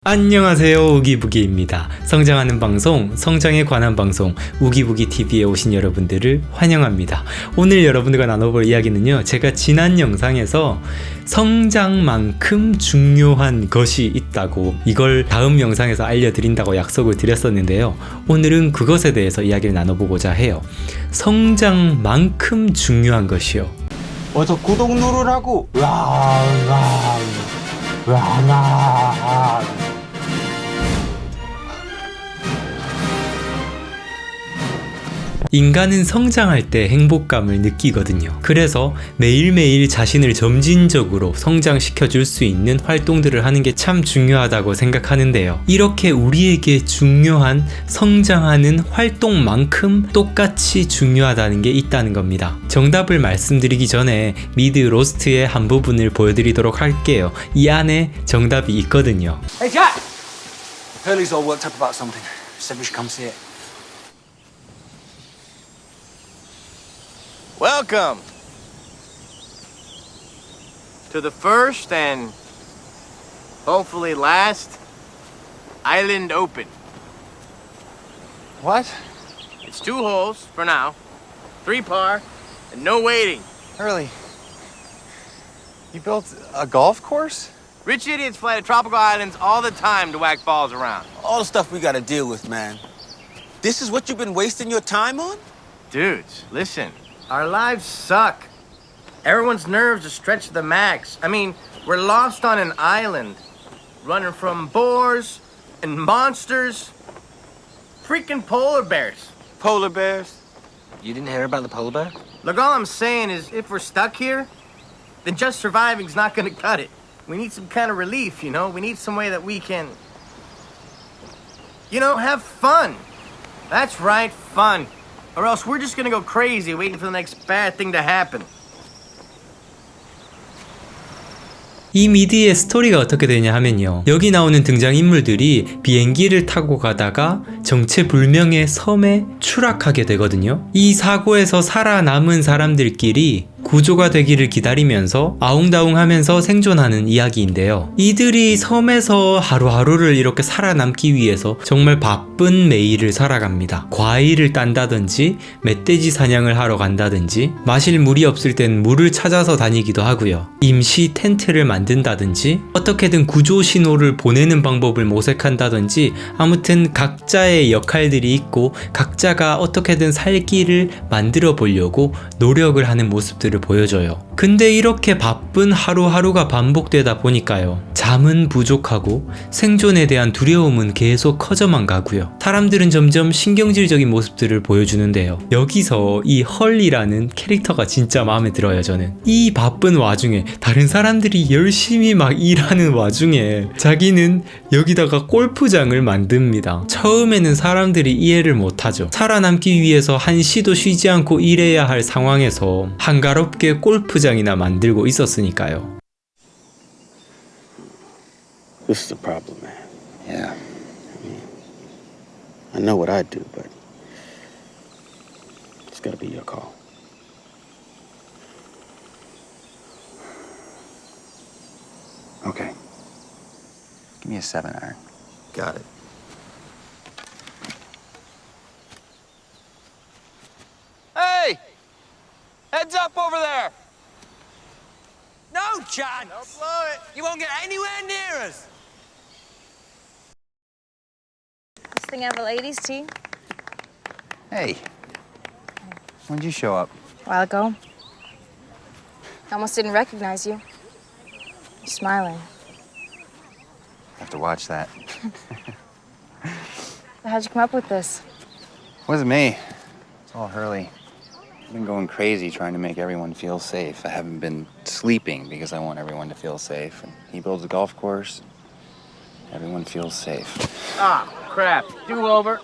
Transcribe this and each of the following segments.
안녕하세요, 우기부기입니다. 성장하는 방송, 성장에 관한 방송 우기부기TV에 오신 여러분들을 환영합니다. 오늘 여러분들과 나눠볼 이야기는요, 제가 지난 영상에서 성장만큼 중요한 것이 있다고, 이걸 다음 영상에서 알려드린다고 약속을 드렸었는데요, 오늘은 그것에 대해서 이야기를 나눠보고자 해요. 성장만큼 중요한 것이요. 어서 구독 누르라고. 인간은 성장할 때 행복감을 느끼거든요. 그래서 매일매일 자신을 점진적으로 성장시켜 줄 수 있는 활동들을 하는 게 참 중요하다고 생각하는데요. 이렇게 우리에게 중요한 성장하는 활동만큼 똑같이 중요하다는 게 있다는 겁니다. 정답을 말씀드리기 전에 미드 로스트의 한 부분을 보여드리도록 할게요. 이 안에 정답이 있거든요. Hey, Jack! Hurley's all worked up about something. Said we should come see it. Welcome to the first and hopefully last Island Open. What? It's 2 holes for now, 3 par, and no waiting. Hurley, you built a golf course? Rich idiots fly to tropical islands all the time to whack balls around. All the stuff we gotta deal with, man. This is what you've been wasting your time on? Dudes, listen. Our lives suck. Everyone's nerves are stretched to the max. I mean, we're lost on an island, running from boars and monsters. Freaking polar bears. Polar bears? You didn't hear about the polar bear? Look, all I'm saying is if we're stuck here, then just surviving's not gonna cut it. We need some kind of relief, you know? We need some way that we can, have fun. That's right, fun. Or else we're just gonna go crazy waiting for the next bad thing to happen. 이 미드의 스토리가 어떻게 되냐 하면요, 여기 나오는 등장인물들이 비행기를 타고 가다가 정체불명의 섬에 추락하게 되거든요. 이 사고에서 살아남은 사람들끼리 구조가 되기를 기다리면서 아웅다웅하면서 생존하는 이야기인데요. 이들이 섬에서 하루하루를 이렇게 살아남기 위해서 정말 바쁜 매일을 살아갑니다. 과일을 딴다든지 멧돼지 사냥을 하러 간다든지 마실 물이 없을 땐 물을 찾아서 다니기도 하고요. 임시 텐트를 만든다든지 어떻게든 구조 신호를 보내는 방법을 모색한다든지, 아무튼 각자의 역할들이 있고 각자가 어떻게든 살기를 만들어 보려고 노력을 하는 모습들을 보여줘요. 근데 이렇게 바쁜 하루하루가 반복되다 보니까요, 잠은 부족하고 생존에 대한 두려움은 계속 커져만 가고요. 사람들은 점점 신경질적인 모습들을 보여주는데요. 여기서 이 헐리라는 캐릭터가 진짜 마음에 들어요. 저는 이 바쁜 와중에 다른 사람들이 열심히 막 일하는 와중에 자기는 여기다가 골프장을 만듭니다. 처음에는 사람들이 이해를 못하죠. 살아남기 위해서 한시도 쉬지 않고 일해야 할 상황에서 한가롭게 골프장이나 만들고 있었으니까요. This is the problem, man. Yeah. I know what I'd do, but it's gotta be your call. Okay. Give me a 7-iron. Got it. Hey! Heads up over there! No chance! Don't blow it! You won't get anywhere near us! This thing have a ladies' tea? Hey, when'd you show up? A while ago. I almost didn't recognize you. You're smiling. Have to watch that. How'd you come up with this? Wasn't me. It's all Hurley. I've been going crazy trying to make everyone feel safe. I haven't been sleeping because I want everyone to feel safe. And he builds a golf course. Everyone feels safe. Ah, crap. Do over.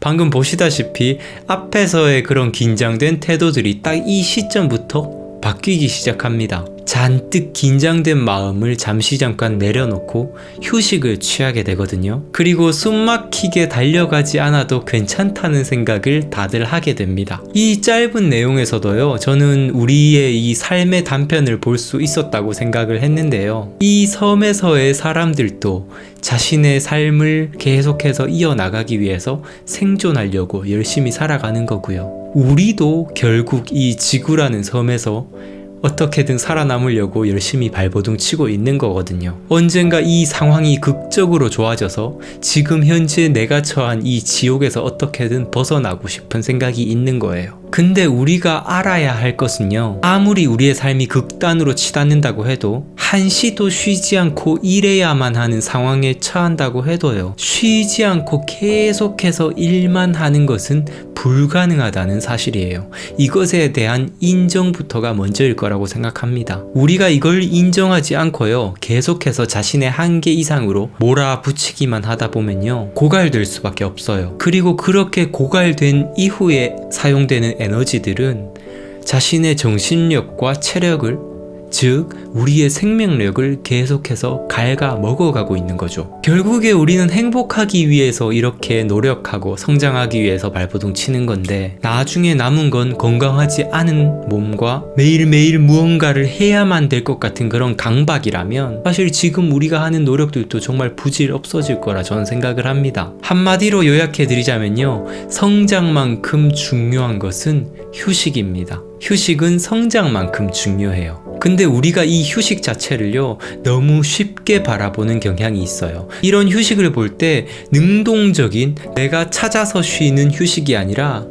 방금 보시다시피 앞에서의 그런 긴장된 태도들이 딱 이 시점부터 바뀌기 시작합니다. 잔뜩 긴장된 마음을 잠시 잠깐 내려놓고 휴식을 취하게 되거든요. 그리고 숨막히게 달려가지 않아도 괜찮다는 생각을 다들 하게 됩니다. 이 짧은 내용에서도요, 저는 우리의 이 삶의 단편을 볼 수 있었다고 생각을 했는데요. 이 섬에서의 사람들도 자신의 삶을 계속해서 이어나가기 위해서 생존하려고 열심히 살아가는 거고요. 우리도 결국 이 지구라는 섬에서 어떻게든 살아남으려고 열심히 발버둥 치고 있는 거거든요. 언젠가 이 상황이 극적으로 좋아져서 지금 현재 내가 처한 이 지옥에서 어떻게든 벗어나고 싶은 생각이 있는 거예요. 근데 우리가 알아야 할 것은요, 아무리 우리의 삶이 극단으로 치닫는다고 해도 한시도 쉬지 않고 일해야만 하는 상황에 처한다고 해도요, 쉬지 않고 계속해서 일만 하는 것은 불가능하다는 사실이에요. 이것에 대한 인정부터가 먼저일 거라고 생각합니다. 우리가 이걸 인정하지 않고요, 계속해서 자신의 한계 이상으로 몰아붙이기만 하다 보면요, 고갈될 수밖에 없어요. 그리고 그렇게 고갈된 이후에 사용되는 에너지들은 자신의 정신력과 체력을, 즉 우리의 생명력을 계속해서 갉아 먹어가고 있는 거죠. 결국에 우리는 행복하기 위해서 이렇게 노력하고 성장하기 위해서 발버둥 치는 건데, 나중에 남은 건 건강하지 않은 몸과 매일매일 무언가를 해야만 될 것 같은 그런 강박이라면 사실 지금 우리가 하는 노력들도 정말 부질 없어질 거라 저는 생각을 합니다. 한마디로 요약해 드리자면요, 성장만큼 중요한 것은 휴식입니다. 휴식은 성장만큼 중요해요. 근데 우리가 이 휴식 자체를요, 너무 쉽게 바라보는 경향이 있어요. 이런 휴식을 볼 때 능동적인 내가 찾아서 쉬는 휴식이 아니라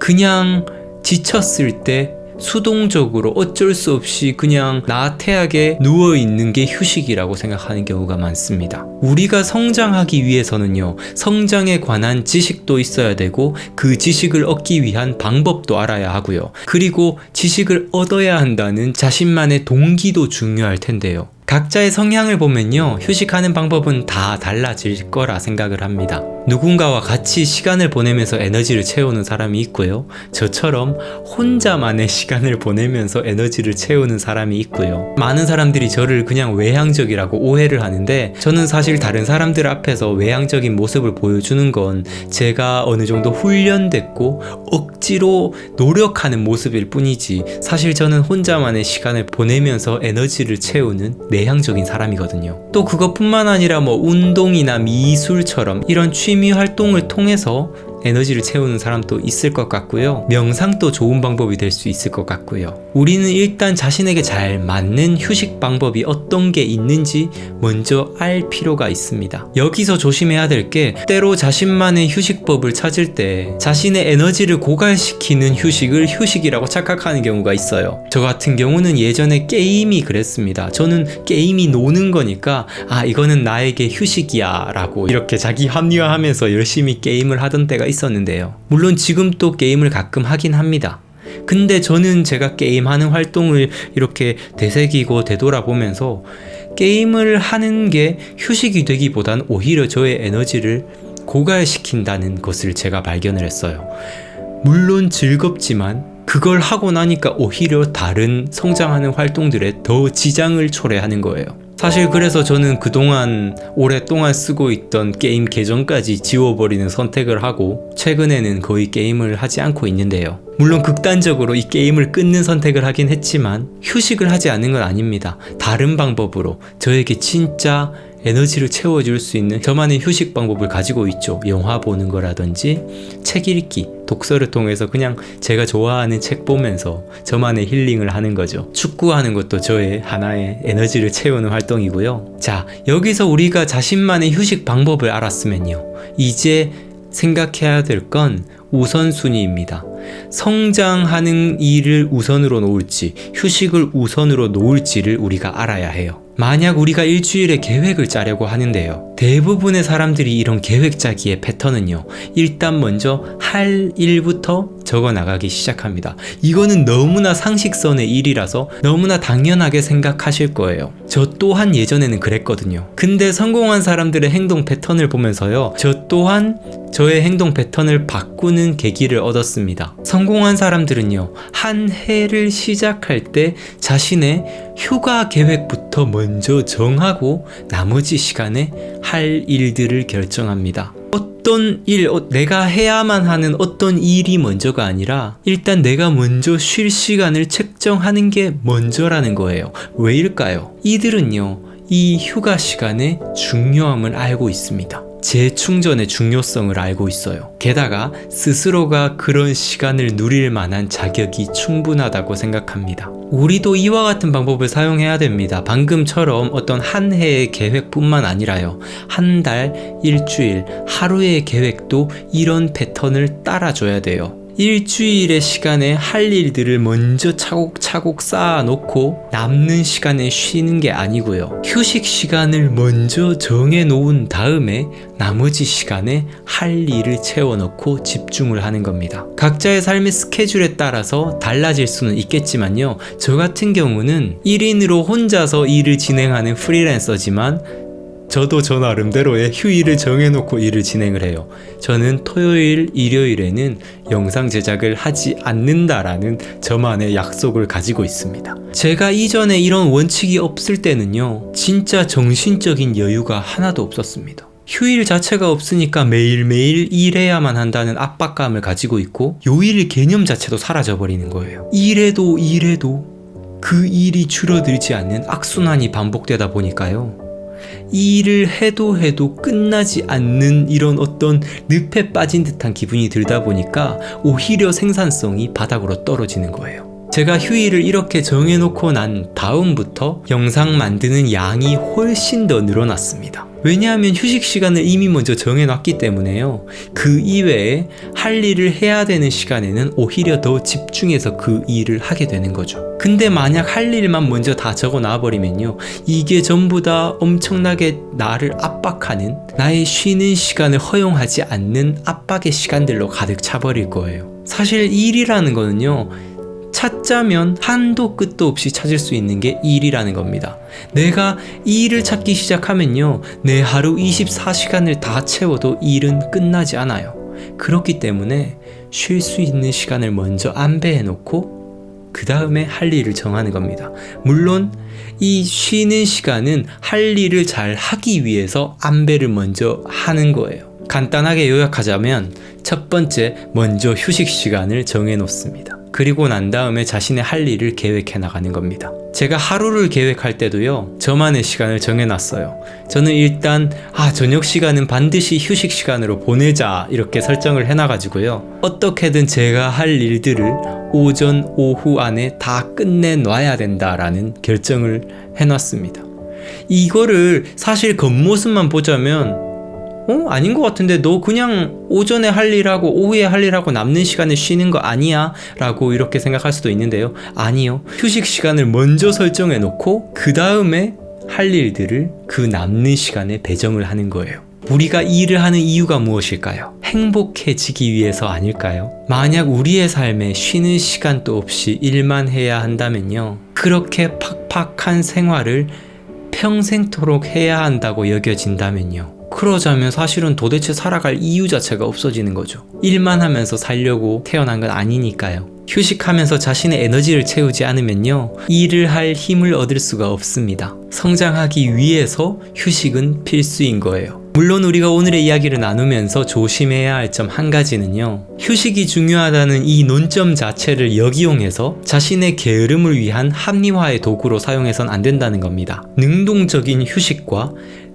그냥 지쳤을 때 수동적으로 어쩔 수 없이 그냥 나태하게 누워있는 게 휴식이라고 생각하는 경우가 많습니다. 우리가 성장하기 위해서는요, 성장에 관한 지식도 있어야 되고 그 지식을 얻기 위한 방법도 알아야 하고요. 그리고 지식을 얻어야 한다는 자신만의 동기도 중요할 텐데요. 각자의 성향을 보면요, 휴식하는 방법은 다 달라질 거라 생각을 합니다. 누군가와 같이 시간을 보내면서 에너지를 채우는 사람이 있고요, 저처럼 혼자만의 시간을 보내면서 에너지를 채우는 사람이 있고요. 많은 사람들이 저를 그냥 외향적이라고 오해를 하는데, 저는 사실 다른 사람들 앞에서 외향적인 모습을 보여주는 건 제가 어느 정도 훈련됐고 억지로 노력하는 모습일 뿐이지, 사실 저는 혼자만의 시간을 보내면서 에너지를 채우는 내향적인 사람이거든요. 또 그것뿐만 아니라 운동이나 미술처럼 이런 취미 활동을 통해서 에너지를 채우는 사람도 있을 것 같고요. 명상도 좋은 방법이 될 수 있을 것 같고요. 우리는 일단 자신에게 잘 맞는 휴식 방법이 어떤 게 있는지 먼저 알 필요가 있습니다. 여기서 조심해야 될 게, 때로 자신만의 휴식법을 찾을 때 자신의 에너지를 고갈시키는 휴식을 휴식이라고 착각하는 경우가 있어요. 저 같은 경우는 예전에 게임이 그랬습니다. 저는 게임이 노는 거니까 이거는 나에게 휴식이야 라고 이렇게 자기 합리화하면서 열심히 게임을 하던 때가 있었는데요. 물론 지금 또 게임을 가끔 하긴 합니다. 근데 저는 제가 게임하는 활동을 이렇게 되새기고 되돌아보면서 게임을 하는 게 휴식이 되기보단 오히려 저의 에너지를 고갈시킨다는 것을 제가 발견을 했어요. 물론 즐겁지만 그걸 하고 나니까 오히려 다른 성장하는 활동들에 더 지장을 초래하는 거예요. 사실 그래서 저는 그동안 오랫동안 쓰고 있던 게임 계정까지 지워버리는 선택을 하고 최근에는 거의 게임을 하지 않고 있는데요. 물론 극단적으로 이 게임을 끊는 선택을 하긴 했지만 휴식을 하지 않는 건 아닙니다. 다른 방법으로 저에게 진짜 에너지를 채워줄 수 있는 저만의 휴식 방법을 가지고 있죠. 영화 보는 거라든지 책 읽기, 독서를 통해서 그냥 제가 좋아하는 책 보면서 저만의 힐링을 하는 거죠. 축구하는 것도 저의 하나의 에너지를 채우는 활동이고요. 자, 여기서 우리가 자신만의 휴식 방법을 알았으면요, 이제 생각해야 될 건 우선순위입니다. 성장하는 일을 우선으로 놓을지 휴식을 우선으로 놓을지를 우리가 알아야 해요. 만약 우리가 일주일에 계획을 짜려고 하는데요. 대부분의 사람들이 이런 계획 짜기의 패턴은요. 일단 먼저 할 일부터 적어 나가기 시작합니다. 이거는 너무나 상식선의 일이라서 너무나 당연하게 생각하실 거예요. 저 또한 예전에는 그랬거든요. 근데 성공한 사람들의 행동 패턴을 보면서요. 저 또한 저의 행동 패턴을 바꾸는 계기를 얻었습니다. 성공한 사람들은요. 한 해를 시작할 때 자신의 휴가 계획부터 먼저 정하고 나머지 시간에 할 일들을 결정합니다. 어떤 일, 내가 해야만 하는 어떤 일이 먼저가 아니라 일단 내가 먼저 쉴 시간을 책정하는 게 먼저라는 거예요. 왜일까요? 이들은요, 이 휴가 시간의 중요함을 알고 있습니다. 재충전의 중요성을 알고 있어요. 게다가 스스로가 그런 시간을 누릴 만한 자격이 충분하다고 생각합니다. 우리도 이와 같은 방법을 사용해야 됩니다. 방금처럼 어떤 한 해의 계획뿐만 아니라요. 한 달, 일주일, 하루의 계획도 이런 패턴을 따라줘야 돼요. 일주일의 시간에 할 일들을 먼저 차곡차곡 쌓아놓고 남는 시간에 쉬는 게 아니고요. 휴식 시간을 먼저 정해놓은 다음에 나머지 시간에 할 일을 채워넣고 집중을 하는 겁니다. 각자의 삶의 스케줄에 따라서 달라질 수는 있겠지만요. 저 같은 경우는 1인으로 혼자서 일을 진행하는 프리랜서지만 저도 저 나름대로의 휴일을 정해놓고 일을 진행을 해요. 저는 토요일, 일요일에는 영상 제작을 하지 않는다라는 저만의 약속을 가지고 있습니다. 제가 이전에 이런 원칙이 없을 때는요, 진짜 정신적인 여유가 하나도 없었습니다. 휴일 자체가 없으니까 매일매일 일해야만 한다는 압박감을 가지고 있고 요일 개념 자체도 사라져버리는 거예요. 일해도 그 일이 줄어들지 않는 악순환이 반복되다 보니까요. 일을 해도 끝나지 않는 이런 어떤 늪에 빠진 듯한 기분이 들다 보니까 오히려 생산성이 바닥으로 떨어지는 거예요. 제가 휴일을 이렇게 정해놓고 난 다음부터 영상 만드는 양이 훨씬 더 늘어났습니다. 왜냐하면 휴식 시간을 이미 먼저 정해놨기 때문에요. 그 이외에 할 일을 해야 되는 시간에는 오히려 더 집중해서 그 일을 하게 되는 거죠. 근데 만약 할 일만 먼저 다 적어 놔버리면요. 이게 전부 다 엄청나게 나를 압박하는, 나의 쉬는 시간을 허용하지 않는 압박의 시간들로 가득 차버릴 거예요. 사실 일이라는 거는요. 찾자면 한도 끝도 없이 찾을 수 있는 게 일이라는 겁니다. 내가 일을 찾기 시작하면요. 내 하루 24시간을 다 채워도 일은 끝나지 않아요. 그렇기 때문에 쉴 수 있는 시간을 먼저 안배해 놓고 그 다음에 할 일을 정하는 겁니다. 물론 이 쉬는 시간은 할 일을 잘 하기 위해서 안배를 먼저 하는 거예요. 간단하게 요약하자면 첫 번째, 먼저 휴식 시간을 정해 놓습니다. 그리고 난 다음에 자신의 할 일을 계획해 나가는 겁니다. 제가 하루를 계획할 때도요, 저만의 시간을 정해놨어요. 저는 일단 저녁 시간은 반드시 휴식 시간으로 보내자 이렇게 설정을 해놔가지고요, 어떻게든 제가 할 일들을 오전, 오후 안에 다 끝내놔야 된다라는 결정을 해놨습니다. 이거를 사실 겉모습만 보자면 아닌 것 같은데 너 그냥 오전에 할 일하고 오후에 할 일하고 남는 시간에 쉬는 거 아니야? 라고 이렇게 생각할 수도 있는데요. 아니요. 휴식 시간을 먼저 설정해 놓고 그 다음에 할 일들을 그 남는 시간에 배정을 하는 거예요. 우리가 일을 하는 이유가 무엇일까요? 행복해지기 위해서 아닐까요? 만약 우리의 삶에 쉬는 시간도 없이 일만 해야 한다면요. 그렇게 팍팍한 생활을 평생토록 해야 한다고 여겨진다면요. 그러자면 사실은 도대체 살아갈 이유 자체가 없어지는 거죠. 일만 하면서 살려고 태어난 건 아니니까요. 휴식하면서 자신의 에너지를 채우지 않으면요. 일을 할 힘을 얻을 수가 없습니다. 성장하기 위해서 휴식은 필수인 거예요. 물론 우리가 오늘의 이야기를 나누면서 조심해야 할 점 한 가지는요. 휴식이 중요하다는 이 논점 자체를 역이용해서 자신의 게으름을 위한 합리화의 도구로 사용해선 안 된다는 겁니다. 능동적인 휴식과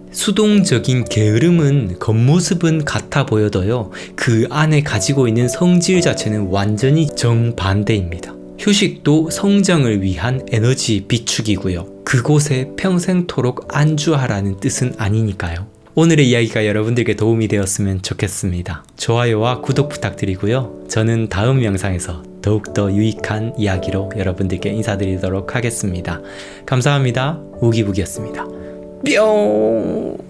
수동적인 게으름은 겉모습은 같아 보여도요, 그 안에 가지고 있는 성질 자체는 완전히 정반대입니다. 휴식도 성장을 위한 에너지 비축이고요. 그곳에 평생토록 안주하라는 뜻은 아니니까요. 오늘의 이야기가 여러분들께 도움이 되었으면 좋겠습니다. 좋아요와 구독 부탁드리고요. 저는 다음 영상에서 더욱더 유익한 이야기로 여러분들께 인사드리도록 하겠습니다. 감사합니다. 우기북이었습니다. 뿅!